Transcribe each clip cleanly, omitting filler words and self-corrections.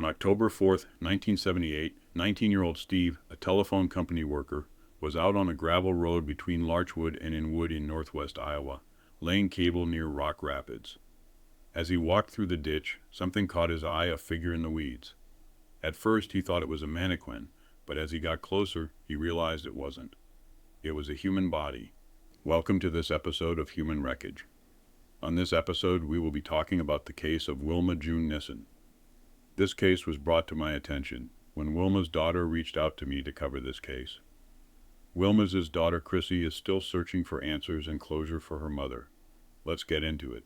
On October 4th, 1978, 19-year-old Steve, a telephone company worker, was out on a gravel road between Larchwood and Inwood in northwest Iowa, laying cable near Rock Rapids. As he walked through the ditch, something caught his eye, a figure in the weeds. At first he thought it was a mannequin, but as he got closer, he realized it wasn't. It was a human body. Welcome to this episode of Human Wreckage. On this episode, we will be talking about the case of Wilma June Nissen. This case was brought to my attention when Wilma's daughter reached out to me to cover this case. Wilma's daughter Chrissy is still searching for answers and closure for her mother. Let's get into it.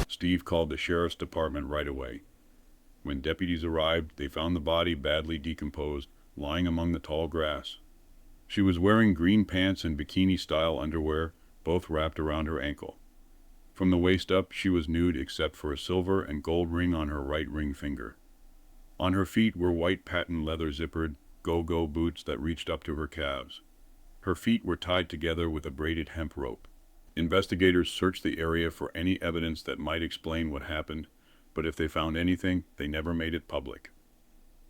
Steve called the sheriff's department right away. When deputies arrived, they found the body badly decomposed, lying among the tall grass. She was wearing green pants and bikini-style underwear, both wrapped around her ankle. From the waist up, she was nude except for a silver and gold ring on her right ring finger. On her feet were white patent leather zippered, go-go boots that reached up to her calves. Her feet were tied together with a braided hemp rope. Investigators searched the area for any evidence that might explain what happened, but if they found anything, they never made it public.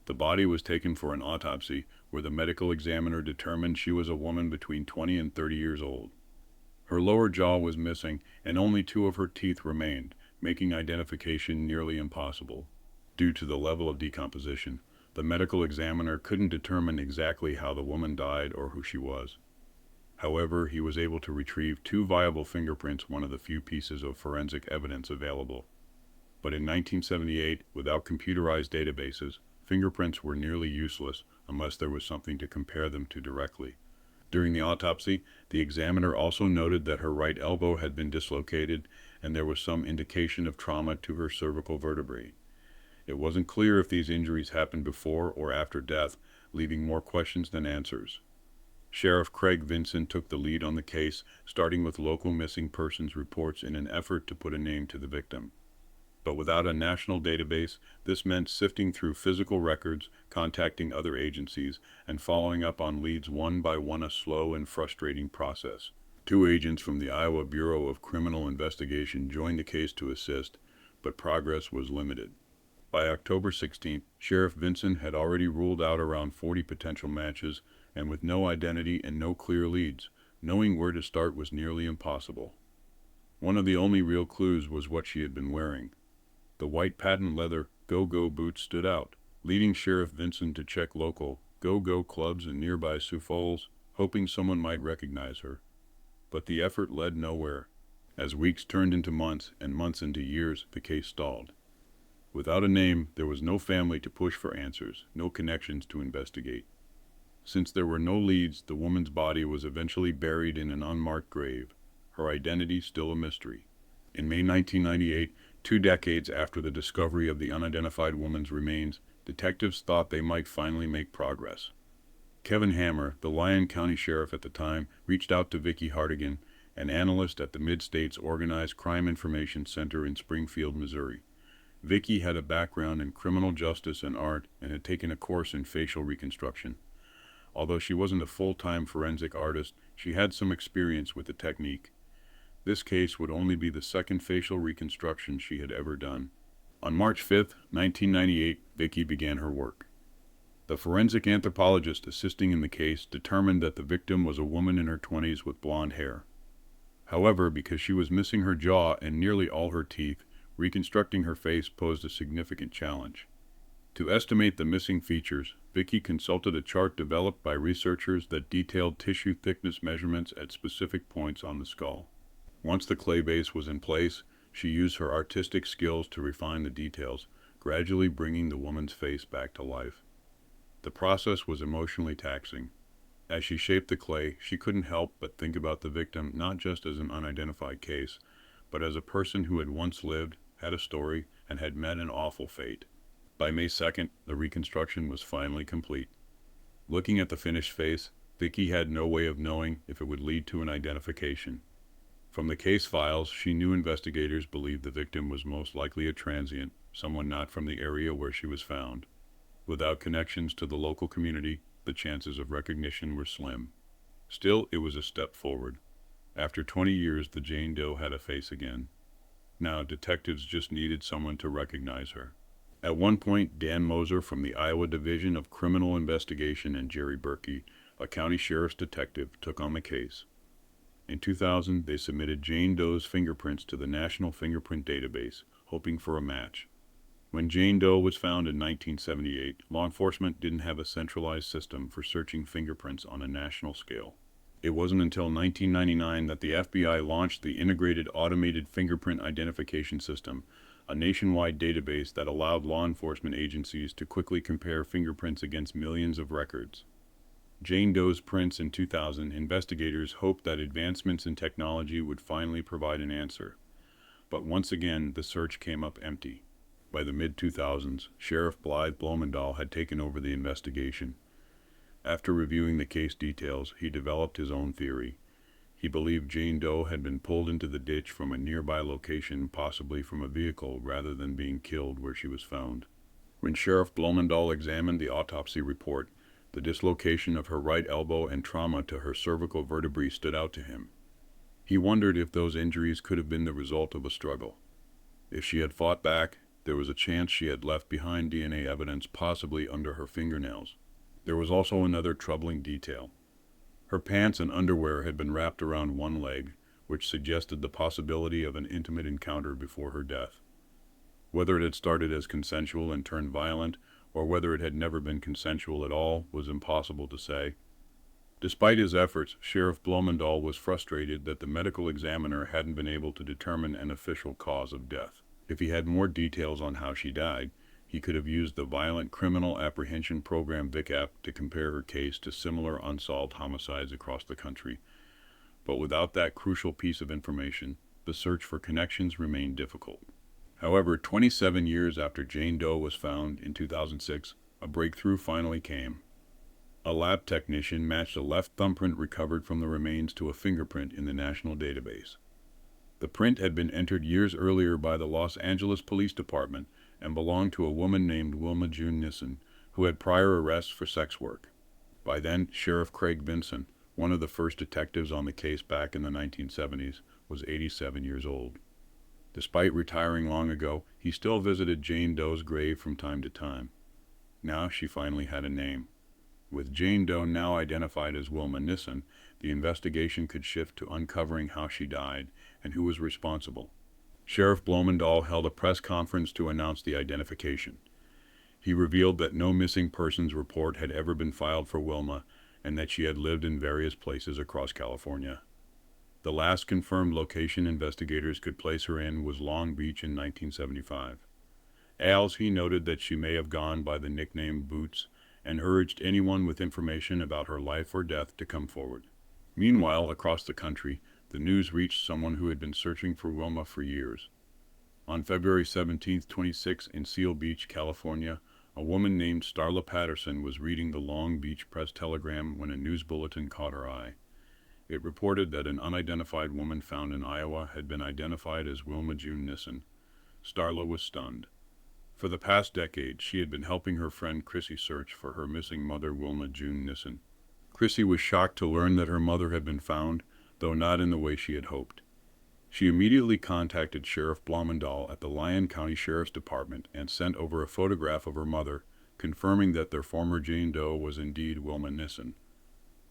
The body was taken for an autopsy, where the medical examiner determined she was a woman between 20 and 30 years old. Her lower jaw was missing, and only 2 of her teeth remained, making identification nearly impossible. Due to the level of decomposition, the medical examiner couldn't determine exactly how the woman died or who she was. However, he was able to retrieve 2 viable fingerprints, one of the few pieces of forensic evidence available. But in 1978, without computerized databases, fingerprints were nearly useless unless there was something to compare them to directly. During the autopsy, the examiner also noted that her right elbow had been dislocated and there was some indication of trauma to her cervical vertebrae. It wasn't clear if these injuries happened before or after death, leaving more questions than answers. Sheriff Craig Vinson took the lead on the case, starting with local missing persons reports in an effort to put a name to the victim. But without a national database, this meant sifting through physical records, contacting other agencies, and following up on leads one by one, a slow and frustrating process. 2 agents from the Iowa Bureau of Criminal Investigation joined the case to assist, but progress was limited. By October 16th, Sheriff Vinson had already ruled out around 40 potential matches, and with no identity and no clear leads, knowing where to start was nearly impossible. One of the only real clues was what she had been wearing. The white patent leather go-go boots stood out, leading Sheriff Vinson to check local go-go clubs in nearby Sioux Falls, hoping someone might recognize her. But the effort led nowhere. As weeks turned into months and months into years, the case stalled. Without a name, there was no family to push for answers, no connections to investigate. Since there were no leads, the woman's body was eventually buried in an unmarked grave, her identity still a mystery. In May 1998, 2 decades after the discovery of the unidentified woman's remains, detectives thought they might finally make progress. Kevin Hammer, the Lyon County Sheriff at the time, reached out to Vicki Hartigan, an analyst at the Mid-States Organized Crime Information Center in Springfield, Missouri. Vicki had a background in criminal justice and art and had taken a course in facial reconstruction. Although she wasn't a full-time forensic artist, she had some experience with the technique. This case would only be the second facial reconstruction she had ever done. On March 5, 1998, Vicki began her work. The forensic anthropologist assisting in the case determined that the victim was a woman in her 20s with blonde hair. However, because she was missing her jaw and nearly all her teeth, reconstructing her face posed a significant challenge. To estimate the missing features, Vicki consulted a chart developed by researchers that detailed tissue thickness measurements at specific points on the skull. Once the clay base was in place, she used her artistic skills to refine the details, gradually bringing the woman's face back to life. The process was emotionally taxing. As she shaped the clay, she couldn't help but think about the victim not just as an unidentified case, but as a person who had once lived, had a story, and had met an awful fate. By May 2nd, the reconstruction was finally complete. Looking at the finished face, Vicky had no way of knowing if it would lead to an identification. From the case files, she knew investigators believed the victim was most likely a transient, someone not from the area where she was found. Without connections to the local community, the chances of recognition were slim. Still, it was a step forward. After 20 years, the Jane Doe had a face again. Now, detectives just needed someone to recognize her. At one point, Dan Moser from the Iowa Division of Criminal Investigation and Jerry Berkey, a county sheriff's detective, took on the case. In 2000, they submitted Jane Doe's fingerprints to the National Fingerprint Database, hoping for a match. When Jane Doe was found in 1978, law enforcement didn't have a centralized system for searching fingerprints on a national scale. It wasn't until 1999 that the FBI launched the Integrated Automated Fingerprint Identification System, a nationwide database that allowed law enforcement agencies to quickly compare fingerprints against millions of records. Jane Doe's prints in 2000, investigators hoped that advancements in technology would finally provide an answer. But once again, the search came up empty. By the mid-2000s, Sheriff Blythe Blomendahl had taken over the investigation. After reviewing the case details, he developed his own theory. He believed Jane Doe had been pulled into the ditch from a nearby location, possibly from a vehicle, rather than being killed where she was found. When Sheriff Blomendahl examined the autopsy report, the dislocation of her right elbow and trauma to her cervical vertebrae stood out to him. He wondered if those injuries could have been the result of a struggle. If she had fought back, there was a chance she had left behind DNA evidence, possibly under her fingernails. There was also another troubling detail. Her pants and underwear had been wrapped around one leg, which suggested the possibility of an intimate encounter before her death. Whether it had started as consensual and turned violent, or whether it had never been consensual at all, was impossible to say. Despite his efforts, Sheriff Blomendahl was frustrated that the medical examiner hadn't been able to determine an official cause of death. If he had more details on how she died, he could have used the Violent Criminal Apprehension Program VICAP to compare her case to similar unsolved homicides across the country. But without that crucial piece of information, the search for connections remained difficult. However, 27 years after Jane Doe was found in 2006, a breakthrough finally came. A lab technician matched a left thumbprint recovered from the remains to a fingerprint in the national database. The print had been entered years earlier by the Los Angeles Police Department and belonged to a woman named Wilma June Nissen, who had prior arrests for sex work. By then, Sheriff Craig Vinson, one of the first detectives on the case back in the 1970s, was 87 years old. Despite retiring long ago, he still visited Jane Doe's grave from time to time. Now she finally had a name. With Jane Doe now identified as Wilma Nissen, the investigation could shift to uncovering how she died and who was responsible. Sheriff Blomendahl held a press conference to announce the identification. He revealed that no missing persons report had ever been filed for Wilma and that she had lived in various places across California. The last confirmed location investigators could place her in was Long Beach in 1975. As he noted that she may have gone by the nickname Boots and urged anyone with information about her life or death to come forward. Meanwhile, across the country, the news reached someone who had been searching for Wilma for years. On February 17, 26, in Seal Beach, California, a woman named Starla Patterson was reading the Long Beach Press-Telegram when a news bulletin caught her eye. It reported that an unidentified woman found in Iowa had been identified as Wilma June Nissen. Starla was stunned. For the past decade, she had been helping her friend Chrissy search for her missing mother, Wilma June Nissen. Chrissy was shocked to learn that her mother had been found, though not in the way she had hoped. She immediately contacted Sheriff Blomendahl at the Lyon County Sheriff's Department and sent over a photograph of her mother, confirming that their former Jane Doe was indeed Wilma Nissen.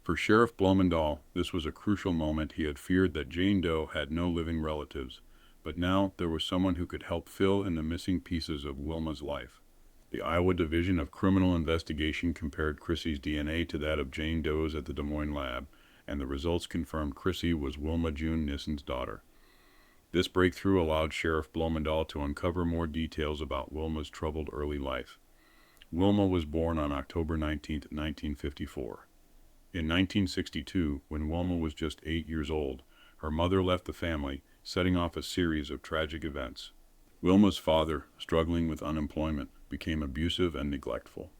For Sheriff Blomendahl, this was a crucial moment. He had feared that Jane Doe had no living relatives, but now there was someone who could help fill in the missing pieces of Wilma's life. The Iowa Division of Criminal Investigation compared Chrissy's DNA to that of Jane Doe's at the Des Moines lab, and the results confirmed Chrissy was Wilma June Nissen's daughter. This breakthrough allowed Sheriff Blomendahl to uncover more details about Wilma's troubled early life. Wilma was born on October 19, 1954. In 1962, when Wilma was just 8 years old, her mother left the family setting off a series of tragic events. Wilma's father, struggling with unemployment, became abusive and neglectful.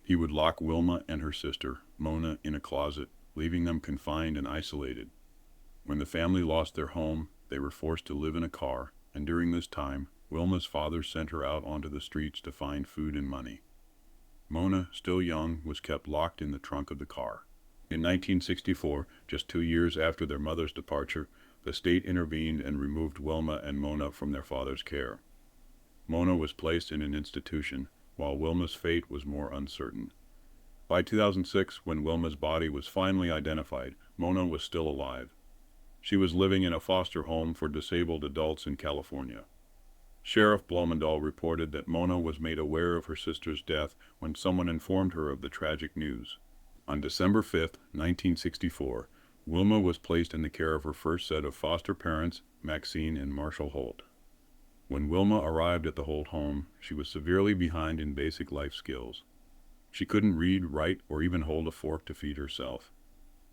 He would lock Wilma and her sister, Mona, in a closet, leaving them confined and isolated. When the family lost their home, they were forced to live in a car, and during this time, Wilma's father sent her out onto the streets to find food and money. Mona, still young, was kept locked in the trunk of the car. In 1964, just 2 years after their mother's departure, the state intervened and removed Wilma and Mona from their father's care. Mona was placed in an institution, while Wilma's fate was more uncertain. By 2006, when Wilma's body was finally identified, Mona was still alive. She was living in a foster home for disabled adults in California. Sheriff Blumendahl reported that Mona was made aware of her sister's death when someone informed her of the tragic news. On December 5, 1964, Wilma was placed in the care of her first set of foster parents, Maxine and Marshall Holt. When Wilma arrived at the Holt home, she was severely behind in basic life skills. She couldn't read, write, or even hold a fork to feed herself.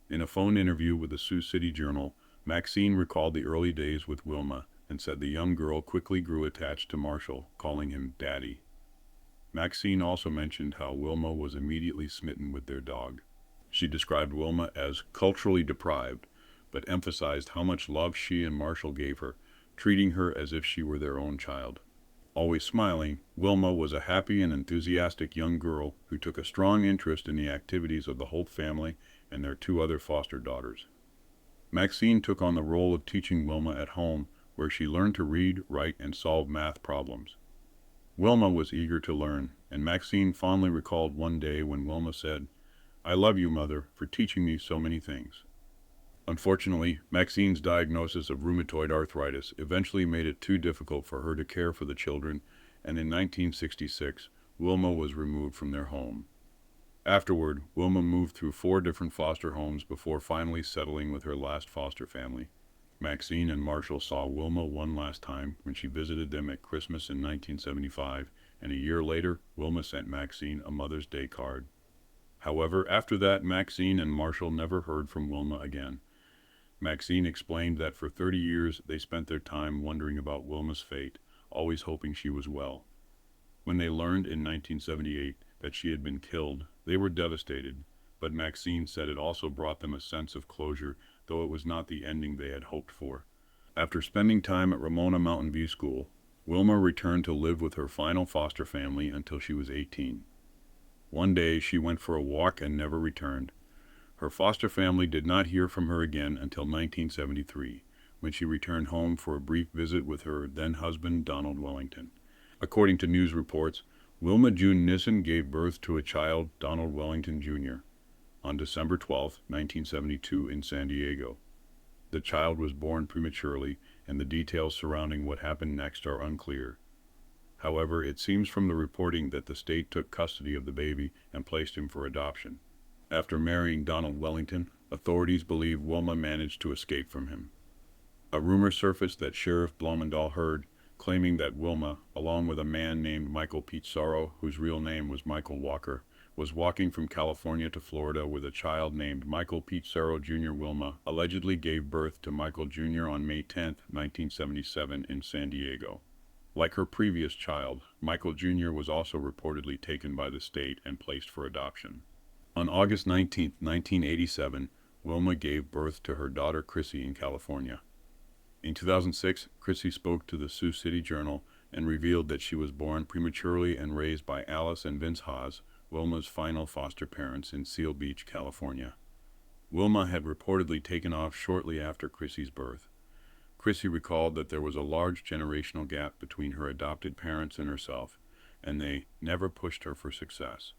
In a phone interview with the Sioux City Journal, Maxine recalled the early days with Wilma and said the young girl quickly grew attached to Marshall, calling him Daddy. Maxine also mentioned how Wilma was immediately smitten with their dog. She described Wilma as culturally deprived, but emphasized how much love she and Marshall gave her, treating her as if she were their own child. Always smiling, Wilma was a happy and enthusiastic young girl who took a strong interest in the activities of the Holt family and their 2 other foster daughters. Maxine took on the role of teaching Wilma at home, where she learned to read, write, and solve math problems. Wilma was eager to learn, and Maxine fondly recalled one day when Wilma said, "I love you, Mother, for teaching me so many things." Unfortunately, Maxine's diagnosis of rheumatoid arthritis eventually made it too difficult for her to care for the children, and in 1966, Wilma was removed from their home. Afterward, Wilma moved through 4 different foster homes before finally settling with her last foster family. Maxine and Marshall saw Wilma one last time when she visited them at Christmas in 1975, and a year later, Wilma sent Maxine a Mother's Day card. However, after that, Maxine and Marshall never heard from Wilma again. Maxine explained that for 30 years they spent their time wondering about Wilma's fate, always hoping she was well. When they learned in 1978 that she had been killed, they were devastated, but Maxine said it also brought them a sense of closure, though it was not the ending they had hoped for. After spending time at Ramona Mountain View School, Wilma returned to live with her final foster family until she was 18. One day she went for a walk and never returned. Her foster family did not hear from her again until 1973, when she returned home for a brief visit with her then-husband Donald Wellington. According to news reports, Wilma June Nissen gave birth to a child, Donald Wellington Jr., on December 12, 1972 in San Diego. The child was born prematurely, and the details surrounding what happened next are unclear. However, it seems from the reporting that the state took custody of the baby and placed him for adoption. After marrying Donald Wellington, authorities believe Wilma managed to escape from him. A rumor surfaced that Sheriff Blumendahl heard, claiming that Wilma, along with a man named Michael Pizarro, whose real name was Michael Walker, was walking from California to Florida with a child named Michael Pizarro Jr. Wilma allegedly gave birth to Michael Jr. on May 10, 1977 in San Diego. Like her previous child, Michael Jr. was also reportedly taken by the state and placed for adoption. On August 19, 1987, Wilma gave birth to her daughter Chrissy in California. In 2006, Chrissy spoke to the Sioux City Journal and revealed that she was born prematurely and raised by Alice and Vince Haas, Wilma's final foster parents in Seal Beach, California. Wilma had reportedly taken off shortly after Chrissy's birth. Chrissy recalled that there was a large generational gap between her adopted parents and herself, and they never pushed her for success.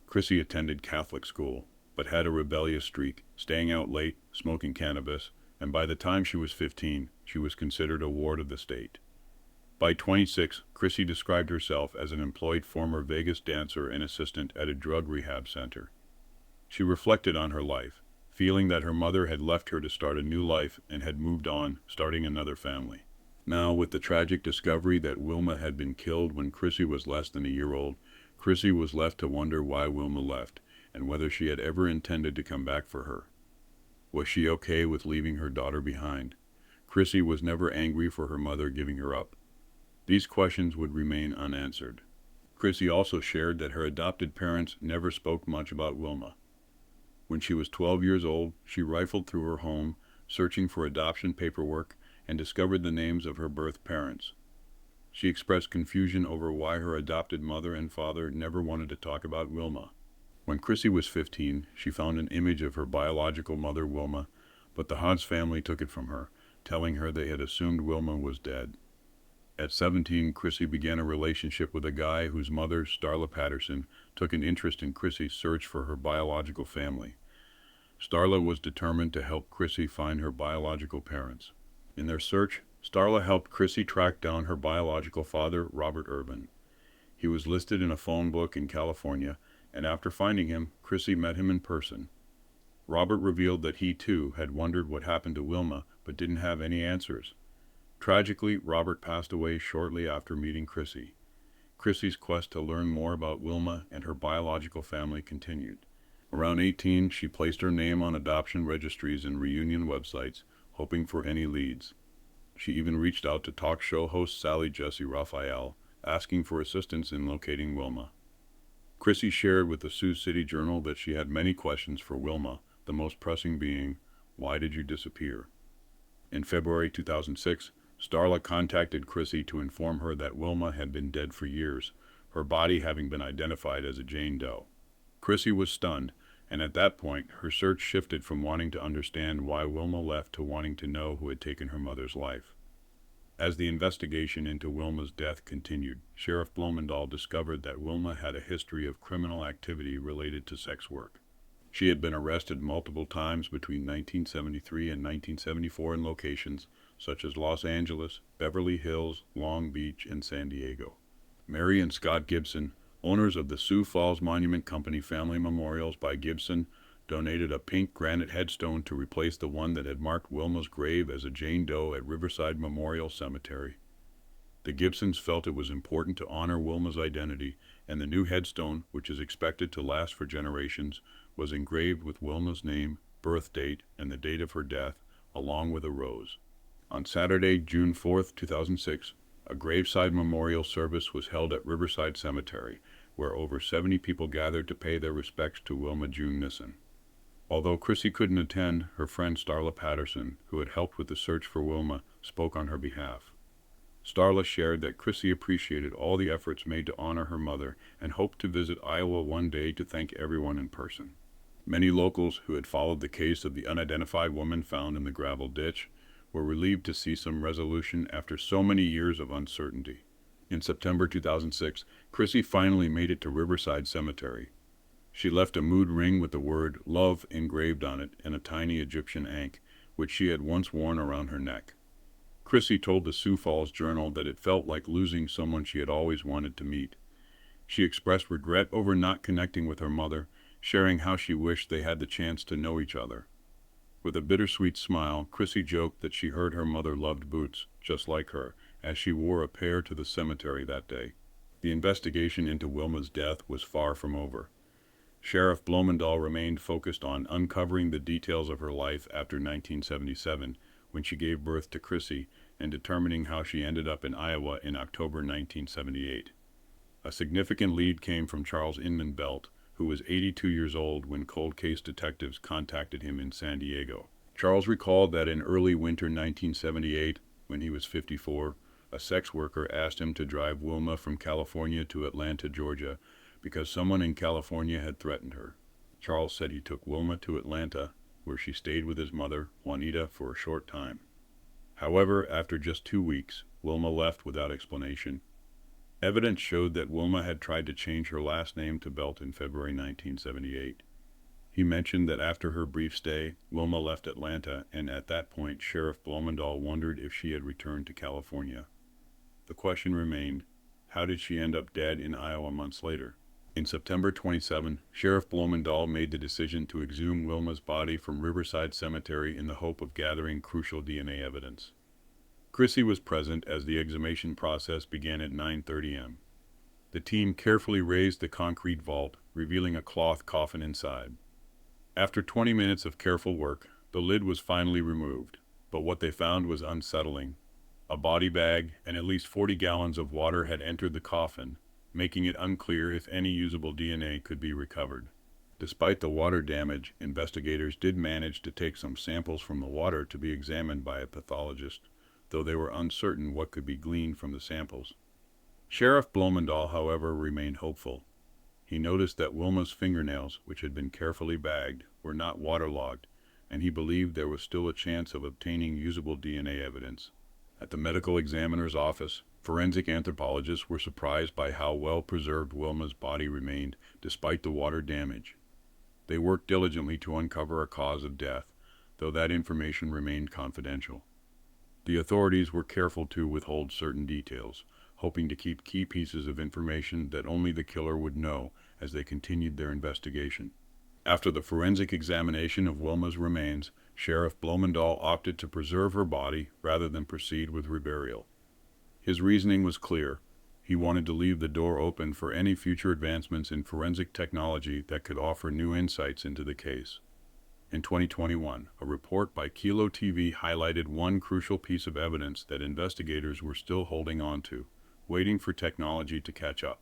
Chrissy attended Catholic school, but had a rebellious streak, staying out late, smoking cannabis, and by the time she was 15, she was considered a ward of the state. By 26, Chrissy described herself as an employed former Vegas dancer and assistant at a drug rehab center. She reflected on her life, feeling that her mother had left her to start a new life and had moved on, starting another family. Now, with the tragic discovery that Wilma had been killed when Chrissy was less than a year old, Chrissy was left to wonder why Wilma left, and whether she had ever intended to come back for her. Was she okay with leaving her daughter behind? Chrissy was never angry for her mother giving her up. These questions would remain unanswered. Chrissy also shared that her adopted parents never spoke much about Wilma. When she was 12 years old, she rifled through her home, searching for adoption paperwork, and discovered the names of her birth parents. She expressed confusion over why her adopted mother and father never wanted to talk about Wilma. When Chrissy was 15, she found an image of her biological mother, Wilma, but the Hodge family took it from her, telling her they had assumed Wilma was dead. At 17, Chrissy began a relationship with a guy whose mother, Starla Patterson, took an interest in Chrissy's search for her biological family. Starla was determined to help Chrissy find her biological parents. In their search, Starla helped Chrissy track down her biological father, Robert Urban. He was listed in a phone book in California, and after finding him, Chrissy met him in person. Robert revealed that he, too, had wondered what happened to Wilma, but didn't have any answers. Tragically, Robert passed away shortly after meeting Chrissy. Chrissy's quest to learn more about Wilma and her biological family continued. Around 18, she placed her name on adoption registries and reunion websites, hoping for any leads. She even reached out to talk show host Sally Jessy Raphael, asking for assistance in locating Wilma. Chrissy shared with the Sioux City Journal that she had many questions for Wilma, the most pressing being, "Why did you disappear?" In February 2006, Starla contacted Chrissy to inform her that Wilma had been dead for years, her body having been identified as a Jane Doe. Chrissy was stunned, and at that point, her search shifted from wanting to understand why Wilma left to wanting to know who had taken her mother's life. As the investigation into Wilma's death continued, Sheriff Blomendahl discovered that Wilma had a history of criminal activity related to sex work. She had been arrested multiple times between 1973 and 1974 in locations such as Los Angeles, Beverly Hills, Long Beach, and San Diego. Mary and Scott Gibson, owners of the Sioux Falls Monument Company Family Memorials by Gibson, donated a pink granite headstone to replace the one that had marked Wilma's grave as a Jane Doe at Riverside Memorial Cemetery. The Gibsons felt it was important to honor Wilma's identity, and the new headstone, which is expected to last for generations, was engraved with Wilma's name, birth date, and the date of her death, along with a rose. On Saturday, June 4, 2006, a graveside memorial service was held at Riverside Cemetery, where over 70 people gathered to pay their respects to Wilma June Nissen. Although Chrissy couldn't attend, her friend Starla Patterson, who had helped with the search for Wilma, spoke on her behalf. Starla shared that Chrissy appreciated all the efforts made to honor her mother and hoped to visit Iowa one day to thank everyone in person. Many locals who had followed the case of the unidentified woman found in the gravel ditch were relieved to see some resolution after so many years of uncertainty. In September 2006, Chrissy finally made it to Riverside Cemetery. She left a mood ring with the word "love" engraved on it and a tiny Egyptian ankh, which she had once worn around her neck. Chrissy told the Sioux Falls Journal that it felt like losing someone she had always wanted to meet. She expressed regret over not connecting with her mother, sharing how she wished they had the chance to know each other. With a bittersweet smile, Chrissy joked that she heard her mother loved boots, just like her, as she wore a pair to the cemetery that day. The investigation into Wilma's death was far from over. Sheriff Blomendahl remained focused on uncovering the details of her life after 1977, when she gave birth to Chrissy, and determining how she ended up in Iowa in October 1978. A significant lead came from Charles Inman Belt, who was 82 years old when cold case detectives contacted him in San Diego. Charles recalled that in early winter 1978, when he was 54, a sex worker asked him to drive Wilma from California to Atlanta, Georgia, because someone in California had threatened her. Charles said he took Wilma to Atlanta, where she stayed with his mother, Juanita, for a short time. However, after just 2 weeks, Wilma left without explanation. Evidence showed that Wilma had tried to change her last name to Belt in February 1978. He mentioned that after her brief stay, Wilma left Atlanta, and at that point, Sheriff Blomendahl wondered if she had returned to California. The question remained, how did she end up dead in Iowa months later? In September 27, Sheriff Blomendahl made the decision to exhume Wilma's body from Riverside Cemetery in the hope of gathering crucial DNA evidence. Chrissy was present as the exhumation process began at 9:30 a.m. The team carefully raised the concrete vault, revealing a cloth coffin inside. After 20 minutes of careful work, the lid was finally removed. But what they found was unsettling. A body bag and at least 40 gallons of water had entered the coffin, making it unclear if any usable DNA could be recovered. Despite the water damage, investigators did manage to take some samples from the water to be examined by a pathologist, though they were uncertain what could be gleaned from the samples. Sheriff Bloemendahl, however, remained hopeful. He noticed that Wilma's fingernails, which had been carefully bagged, were not waterlogged, and he believed there was still a chance of obtaining usable DNA evidence. At the medical examiner's office, forensic anthropologists were surprised by how well preserved Wilma's body remained despite the water damage. They worked diligently to uncover a cause of death, though that information remained confidential. The authorities were careful to withhold certain details, hoping to keep key pieces of information that only the killer would know as they continued their investigation. After the forensic examination of Wilma's remains, Sheriff Bloemendahl opted to preserve her body rather than proceed with reburial. His reasoning was clear. He wanted to leave the door open for any future advancements in forensic technology that could offer new insights into the case. In 2021, a report by Kilo TV highlighted one crucial piece of evidence that investigators were still holding on to, waiting for technology to catch up.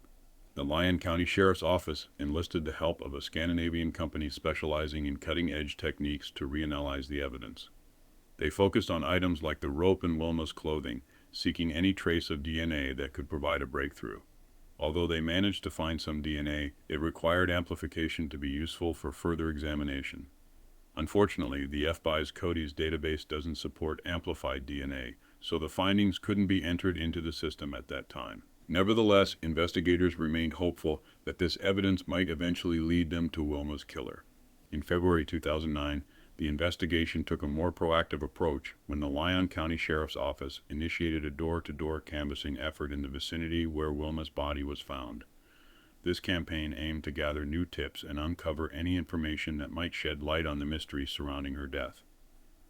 The Lyon County Sheriff's Office enlisted the help of a Scandinavian company specializing in cutting-edge techniques to reanalyze the evidence. They focused on items like the rope in Wilma's clothing, seeking any trace of DNA that could provide a breakthrough. Although they managed to find some DNA, it required amplification to be useful for further examination. Unfortunately, the FBI's CODIS database doesn't support amplified DNA, so the findings couldn't be entered into the system at that time. Nevertheless, investigators remained hopeful that this evidence might eventually lead them to Wilma's killer. In February 2009, the investigation took a more proactive approach when the Lyon County Sheriff's Office initiated a door-to-door canvassing effort in the vicinity where Wilma's body was found. This campaign aimed to gather new tips and uncover any information that might shed light on the mystery surrounding her death.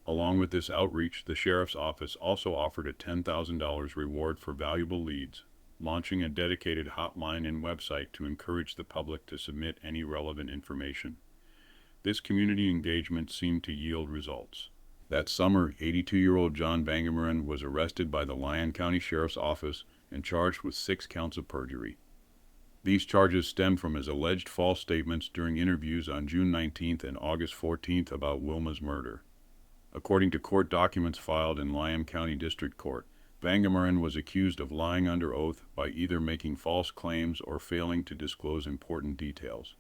Along with this outreach, the Sheriff's Office also offered a $10,000 reward for valuable leads, launching a dedicated hotline and website to encourage the public to submit any relevant information. This community engagement seemed to yield results. That summer, 82-year-old John Vangemeren was arrested by the Lyon County Sheriff's Office and charged with 6 counts of perjury. These charges stem from his alleged false statements during interviews on June 19th and August 14th about Wilma's murder. According to court documents filed in Lyon County District Court, Vangemeren was accused of lying under oath by either making false claims or failing to disclose important details.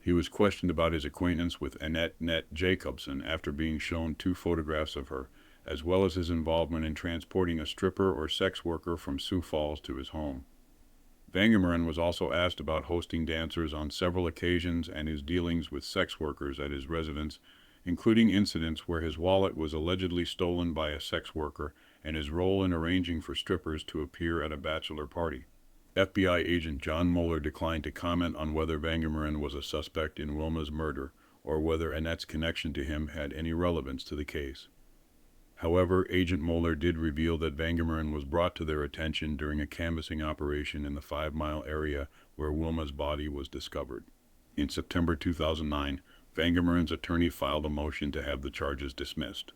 He was questioned about his acquaintance with Annette Jacobson after being shown 2 photographs of her, as well as his involvement in transporting a stripper or sex worker from Sioux Falls to his home. Vangemeren was also asked about hosting dancers on several occasions and his dealings with sex workers at his residence, including incidents where his wallet was allegedly stolen by a sex worker and his role in arranging for strippers to appear at a bachelor party. FBI agent John Moeller declined to comment on whether Vangemeren was a suspect in Wilma's murder or whether Annette's connection to him had any relevance to the case. However, Agent Moeller did reveal that Vangemeren was brought to their attention during a canvassing operation in the 5-mile area where Wilma's body was discovered. In September 2009, Vangemeren's attorney filed a motion to have the charges dismissed.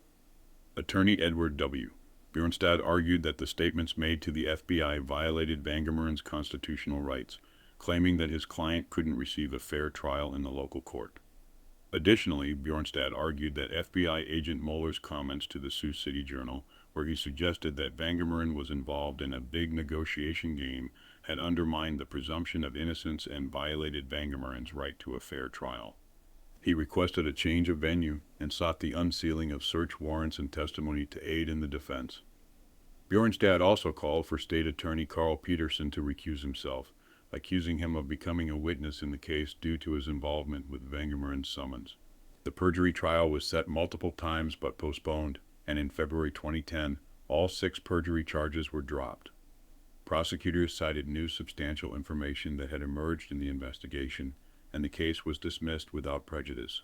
Attorney Edward W. Bjornstad argued that the statements made to the FBI violated Vangemeren's constitutional rights, claiming that his client couldn't receive a fair trial in the local court. Additionally, Bjornstad argued that FBI agent Moeller's comments to the Sioux City Journal, where he suggested that Vangemeren was involved in a big negotiation game, had undermined the presumption of innocence and violated Vangemeren's right to a fair trial. He requested a change of venue and sought the unsealing of search warrants and testimony to aid in the defense. Bjornstad also called for State Attorney Carl Peterson to recuse himself, accusing him of becoming a witness in the case due to his involvement with Vangemeren's summons. The perjury trial was set multiple times but postponed, and in February 2010, all 6 perjury charges were dropped. Prosecutors cited new substantial information that had emerged in the investigation, and the case was dismissed without prejudice.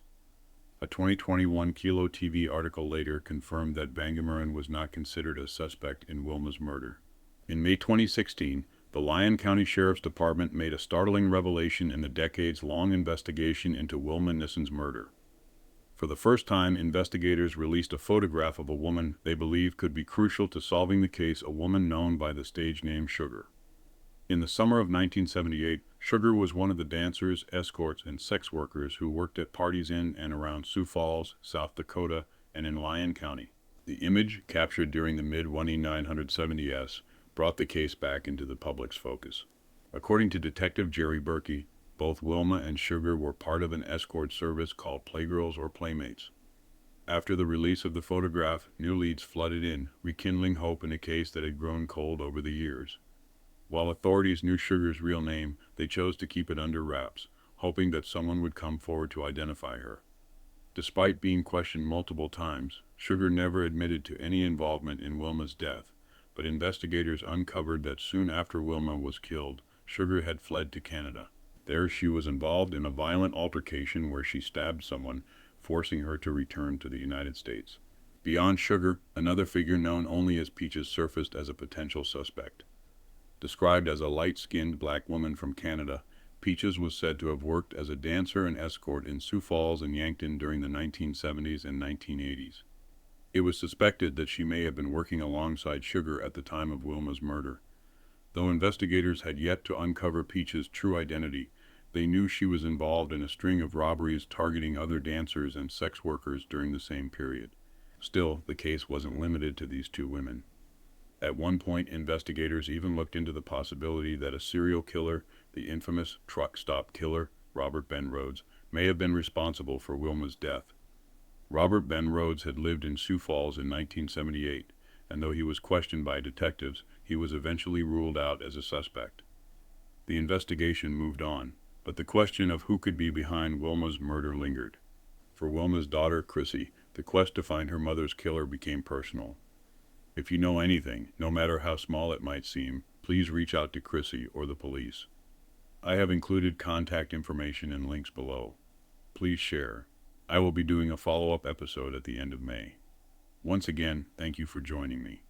A 2021 Kilo TV article later confirmed that Vangemeren was not considered a suspect in Wilma's murder. In May 2016, the Lyon County Sheriff's Department made a startling revelation in the decades-long investigation into Wilma Nissen's murder. For the first time, investigators released a photograph of a woman they believe could be crucial to solving the case, a woman known by the stage name Sugar. In the summer of 1978, Sugar was one of the dancers, escorts, and sex workers who worked at parties in and around Sioux Falls, South Dakota, and in Lyon County. The image, captured during the mid-1970s, brought the case back into the public's focus. According to Detective Jerry Berkey, both Wilma and Sugar were part of an escort service called Playgirls or Playmates. After the release of the photograph, new leads flooded in, rekindling hope in a case that had grown cold over the years. While authorities knew Sugar's real name, they chose to keep it under wraps, hoping that someone would come forward to identify her. Despite being questioned multiple times, Sugar never admitted to any involvement in Wilma's death, but investigators uncovered that soon after Wilma was killed, Sugar had fled to Canada. There she was involved in a violent altercation where she stabbed someone, forcing her to return to the United States. Beyond Sugar, another figure known only as Peaches surfaced as a potential suspect. Described as a light-skinned black woman from Canada, Peaches was said to have worked as a dancer and escort in Sioux Falls and Yankton during the 1970s and 1980s. It was suspected that she may have been working alongside Sugar at the time of Wilma's murder. Though investigators had yet to uncover Peaches' true identity, they knew she was involved in a string of robberies targeting other dancers and sex workers during the same period. Still, the case wasn't limited to these two women. At one point, investigators even looked into the possibility that a serial killer, the infamous truck stop killer, Robert Ben Rhodes, may have been responsible for Wilma's death. Robert Ben Rhodes had lived in Sioux Falls in 1978, and though he was questioned by detectives, he was eventually ruled out as a suspect. The investigation moved on, but the question of who could be behind Wilma's murder lingered. For Wilma's daughter, Chrissy, the quest to find her mother's killer became personal. If you know anything, no matter how small it might seem, please reach out to Chrissy or the police. I have included contact information and links below. Please share. I will be doing a follow-up episode at the end of May. Once again, thank you for joining me.